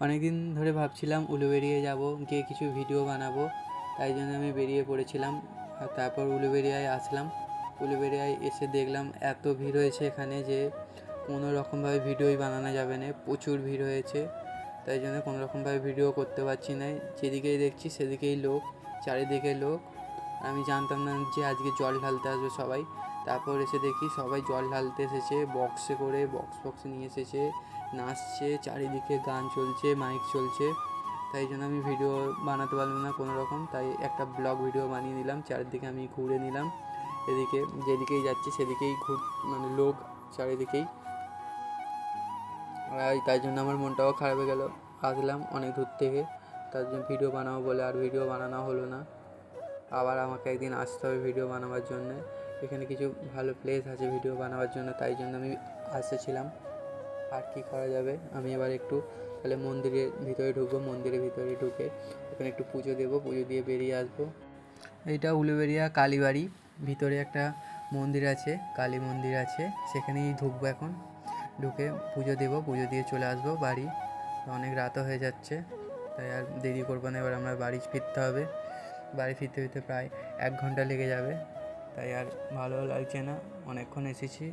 অনেক দিন ধরে ভাবছিলাম উলুবেড়িয়া যাব, গিয়ে কিছু ভিডিও বানাবো, তাই জন্য আমি বেরিয়ে পড়েছিলাম। আর তারপর উলুবেড়িয়ায় আসলাম। উলুবেড়িয়ায় এসে দেখলাম এত ভিড় হয়েছে এখানে যে কোনো রকমভাবে ভিডিওই বানানো যাবে না, প্রচুর ভিড় হয়েছে। তাই জন্য কোনো রকমভাবে ভিডিও করতে পারছি না। যেদিকেই দেখছি সেদিকেই লোক, চারিদিকে লোক। আমি জানতাম না যে আজকে জল ঢালতে আসবে সবাই। তারপর এসে দেখি সবাই জল ঢালতে এসেছে, বক্সে করে বক্স নিয়ে এসেছে, নাচছে, চারিদিকে গান চলছে, মাইক চলছে। তাই জন্য আমি ভিডিও বানাতে পারলাম না কোনো রকম, তাই একটা ব্লগ ভিডিও বানিয়ে নিলাম। চারিদিকে আমি ঘুরে নিলাম, এদিকে যেদিকেই যাচ্ছি সেদিকেই মানে লোক চারিদিকেই। আর তাই জন্য আমার মনটাও খারাপ হয়ে গেল। আসলাম অনেক দূর থেকে, তার জন্য ভিডিও বানাবো বলে আর ভিডিও বানানো হলো না। আবার আমাকে একদিন আসতে হবে ভিডিও বানাবার জন্য। এখানে কিছু ভালো প্লেস আছে ভিডিও বানাবার জন্য, তাই জন্য আমি আসছিলাম। আর কি করা যাবে, আমি এবার একটু তাহলে মন্দিরের ভিতরে ঢুকবো। মন্দিরের ভিতরে ঢুকে ওখানে একটু পুজো দেবো, পুজো দিয়ে বেরিয়ে আসবো। এইটা উলুবেড়িয়া কালীবাড়ি, ভিতরে একটা মন্দির আছে, কালী মন্দির আছে, সেখানেই ঢুকবো এখন। ঢুকে পুজো দেবো, পুজো দিয়ে চলে আসবো বাড়ি। অনেক রাতও হয়ে যাচ্ছে, তাই আর দেরি করবো না। এবার আমরা বাড়ি ফিরতে হবে। বাড়ি ফিরতে ফিরতে প্রায় 1 ঘন্টা লেগে যাবে, তাই আর ভালো লাগছে না, অনেকক্ষণ এসেছি।